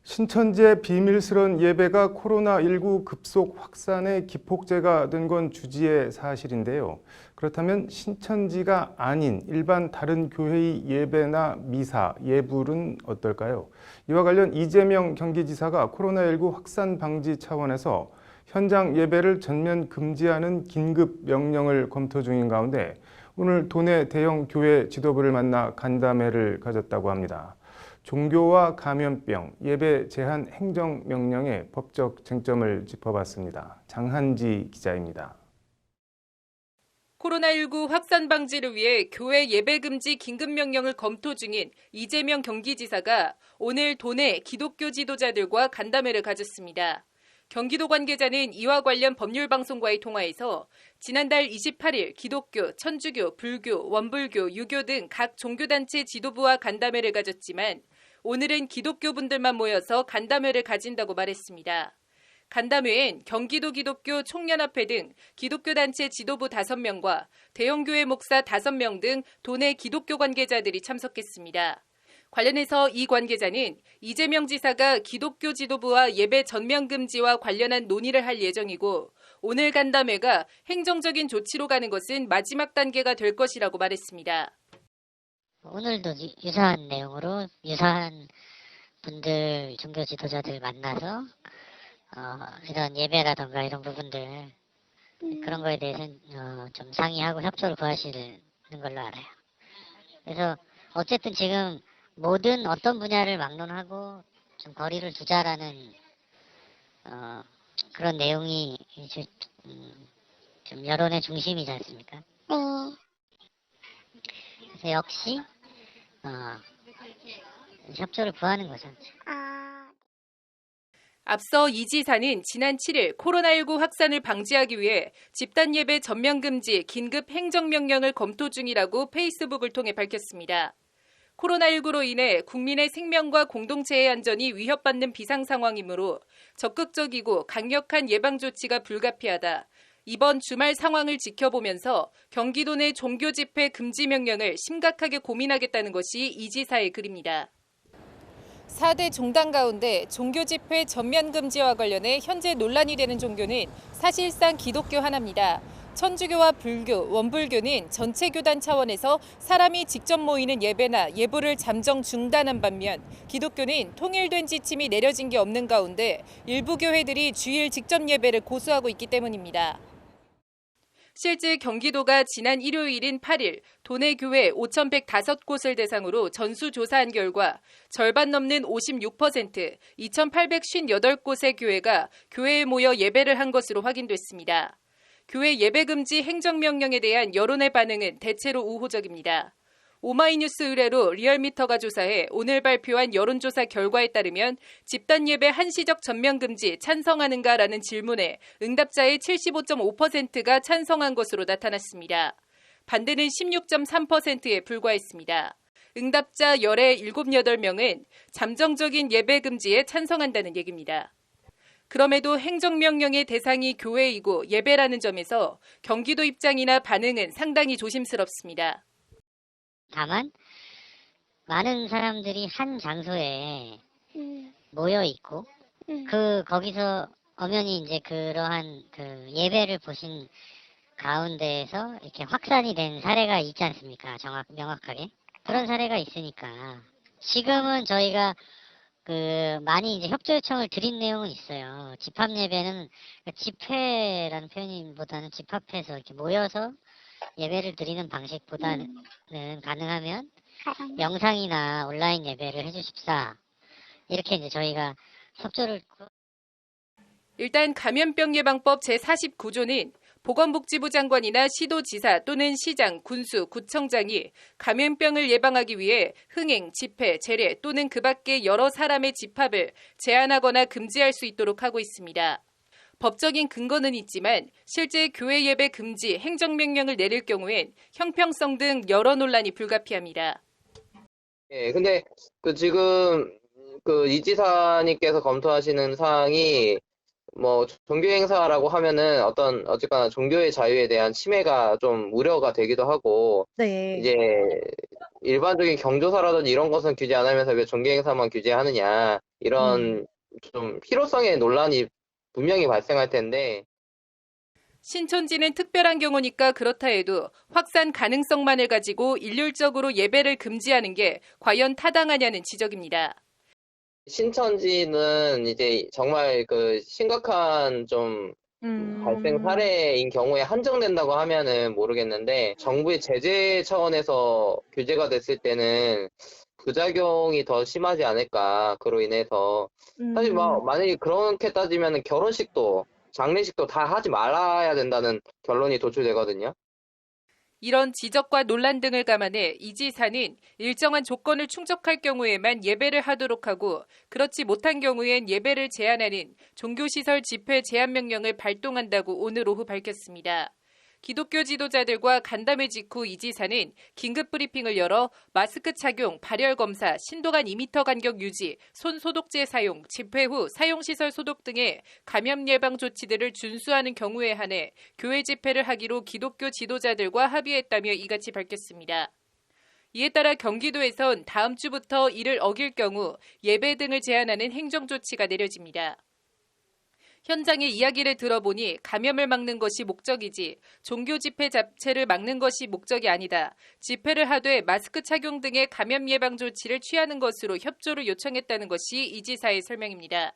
신천지의 비밀스런 예배가 코로나19 급속 확산의 기폭제가 된 건 주지의 사실인데요. 그렇다면 신천지가 아닌 일반 다른 교회의 예배나 미사, 예불은 어떨까요? 이와 관련 이재명 경기지사가 코로나19 확산 방지 차원에서 현장 예배를 전면 금지하는 긴급 명령을 검토 중인 가운데 오늘 도내 대형 교회 지도부를 만나 간담회를 가졌다고 합니다. 종교와 감염병, 예배 제한 행정명령의 법적 쟁점을 짚어봤습니다. 장한지 기자입니다. 코로나19 확산 방지를 위해 교회 예배 금지 긴급명령을 검토 중인 이재명 경기지사가 오늘 도내 기독교 지도자들과 간담회를 가졌습니다. 경기도 관계자는 이와 관련 법률방송과의 통화에서 지난달 28일 기독교, 천주교, 불교, 원불교, 유교 등 각 종교단체 지도부와 간담회를 가졌지만 오늘은 기독교분들만 모여서 간담회를 가진다고 말했습니다. 간담회엔 경기도 기독교 총연합회 등 기독교단체 지도부 5명과 대형교회 목사 5명 등 도내 기독교 관계자들이 참석했습니다. 관련해서 이 관계자는 이재명 지사가 기독교 지도부와 예배 전면 금지와 관련한 논의를 할 예정이고 오늘 간담회가 행정적인 조치로 가는 것은 마지막 단계가 될 것이라고 말했습니다. 오늘도 유사한 내용으로 유사한 분들, 종교 지도자들 만나서 이런 예배라던가 이런 부분들 그런 거에 대해서는 좀 상의하고 협조를 구하시는 걸로 알아요. 그래서 어쨌든 지금 모든 어떤 분야를 막론하고 좀 거리를 두자라는 그런 내용이 좀 여론의 중심이지 않습니까? 네. 그래서 역시 협조를 구하는 거죠. 앞서 이 지사는 지난 7일 코로나19 확산을 방지하기 위해 집단 예배 전면 금지 긴급 행정명령을 검토 중이라고 페이스북을 통해 밝혔습니다. 코로나19로 인해 국민의 생명과 공동체의 안전이 위협받는 비상 상황이므로 적극적이고 강력한 예방 조치가 불가피하다. 이번 주말 상황을 지켜보면서 경기도 내 종교 집회 금지 명령을 심각하게 고민하겠다는 것이 이 지사의 글입니다. 4대 종단 가운데 종교 집회 전면 금지와 관련해 현재 논란이 되는 종교는 사실상 기독교 하나입니다. 천주교와 불교, 원불교는 전체 교단 차원에서 사람이 직접 모이는 예배나 예불을 잠정 중단한 반면 기독교는 통일된 지침이 내려진 게 없는 가운데 일부 교회들이 주일 직접 예배를 고수하고 있기 때문입니다. 실제 경기도가 지난 일요일인 8일 도내 교회 5,105곳을 대상으로 전수조사한 결과 절반 넘는 56%, 2,858곳의 교회가 교회에 모여 예배를 한 것으로 확인됐습니다. 교회 예배 금지 행정명령에 대한 여론의 반응은 대체로 우호적입니다. 오마이뉴스 의뢰로 리얼미터가 조사해 오늘 발표한 여론조사 결과에 따르면 집단 예배 한시적 전면 금지 찬성하는가라는 질문에 응답자의 75.5%가 찬성한 것으로 나타났습니다. 반대는 16.3%에 불과했습니다. 응답자 열의 7, 8명은 잠정적인 예배 금지에 찬성한다는 얘기입니다. 그럼에도 행정명령의 대상이 교회이고 예배라는 점에서 경기도 입장이나 반응은 상당히 조심스럽습니다. 다만 많은 사람들이 한 장소에 모여 있고 거기서 엄연히 이제 그러한 그 예배를 보신 가운데에서 이렇게 확산이 된 사례가 있지 않습니까? 명확하게 그런 사례가 있으니까 지금은 저희가 많이 이제 협조 요청을 드린 내용은 있어요. 집합 예배는 집회라는 표현보다는 집합해서 이렇게 모여서 예배를 드리는 방식보다는 가능하면 영상이나 온라인 예배를 해주십사. 이렇게 이제 저희가 협조를. 일단 감염병 예방법 제49조는 보건복지부 장관이나 시도지사 또는 시장, 군수, 구청장이 감염병을 예방하기 위해 흥행, 집회, 제례 또는 그 밖의 여러 사람의 집합을 제한하거나 금지할 수 있도록 하고 있습니다. 법적인 근거는 있지만 실제 교회 예배 금지 행정명령을 내릴 경우엔 형평성 등 여러 논란이 불가피합니다. 예, 근데 지금 이 지사님께서 검토하시는 사항이 뭐 종교 행사라고 하면은 어쨌거나 종교의 자유에 대한 침해가 좀 우려가 되기도 하고 네. 이제 일반적인 경조사라든지 이런 것은 규제 안 하면서 왜 종교 행사만 규제하느냐 이런 좀 필요성의 논란이 분명히 발생할 텐데 신천지는 특별한 경우니까 그렇다 해도 확산 가능성만을 가지고 일률적으로 예배를 금지하는 게 과연 타당하냐는 지적입니다. 신천지는 이제 정말 그 심각한 좀 발생 사례인 경우에 한정된다고 하면은 모르겠는데 정부의 제재 차원에서 규제가 됐을 때는 부작용이 더 심하지 않을까 그로 인해서 사실 뭐 만약에 그렇게 따지면은 결혼식도 장례식도 다 하지 말아야 된다는 결론이 도출되거든요. 이런 지적과 논란 등을 감안해 이 지사는 일정한 조건을 충족할 경우에만 예배를 하도록 하고 그렇지 못한 경우엔 예배를 제한하는 종교시설 집회 제한 명령을 발동한다고 오늘 오후 밝혔습니다. 기독교 지도자들과 간담회 직후 이 지사는 긴급 브리핑을 열어 마스크 착용, 발열 검사, 신도간 2m 간격 유지, 손 소독제 사용, 집회 후 사용시설 소독 등의 감염 예방 조치들을 준수하는 경우에 한해 교회 집회를 하기로 기독교 지도자들과 합의했다며 이같이 밝혔습니다. 이에 따라 경기도에선 다음 주부터 이를 어길 경우 예배 등을 제한하는 행정조치가 내려집니다. 현장의 이야기를 들어보니 감염을 막는 것이 목적이지 종교 집회 자체를 막는 것이 목적이 아니다. 집회를 하되 마스크 착용 등의 감염 예방 조치를 취하는 것으로 협조를 요청했다는 것이 이 지사의 설명입니다.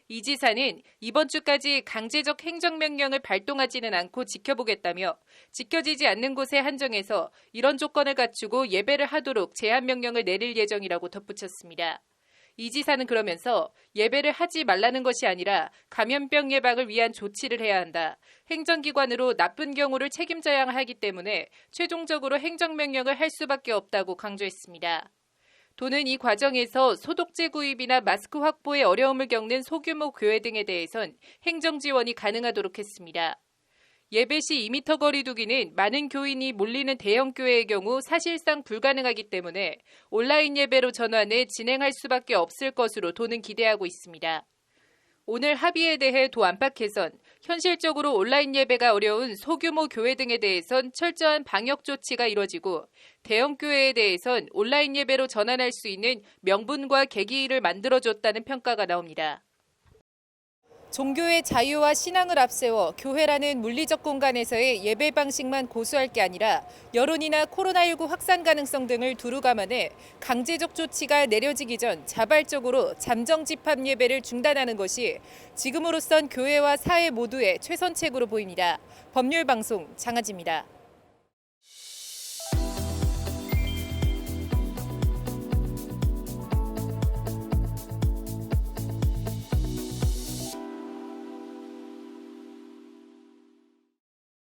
이 지사는 이번 주까지 강제적 행정명령을 발동하지는 않고 지켜보겠다며 지켜지지 않는 곳에 한정해서 이런 조건을 갖추고 예배를 하도록 제한명령을 내릴 예정이라고 덧붙였습니다. 이 지사는 그러면서 예배를 하지 말라는 것이 아니라 감염병 예방을 위한 조치를 해야 한다. 행정기관으로 나쁜 경우를 책임져야 하기 때문에 최종적으로 행정명령을 할 수밖에 없다고 강조했습니다. 도는 이 과정에서 소독제 구입이나 마스크 확보에 어려움을 겪는 소규모 교회 등에 대해선 행정 지원이 가능하도록 했습니다. 예배 시 2m 거리 두기는 많은 교인이 몰리는 대형 교회의 경우 사실상 불가능하기 때문에 온라인 예배로 전환해 진행할 수밖에 없을 것으로 도는 기대하고 있습니다. 오늘 합의에 대해 도 안팎에선 현실적으로 온라인 예배가 어려운 소규모 교회 등에 대해선 철저한 방역 조치가 이뤄지고 대형 교회에 대해선 온라인 예배로 전환할 수 있는 명분과 계기를 만들어줬다는 평가가 나옵니다. 종교의 자유와 신앙을 앞세워 교회라는 물리적 공간에서의 예배 방식만 고수할 게 아니라 여론이나 코로나19 확산 가능성 등을 두루 감안해 강제적 조치가 내려지기 전 자발적으로 잠정 집합 예배를 중단하는 것이 지금으로선 교회와 사회 모두의 최선책으로 보입니다. 법률방송 장하지입니다.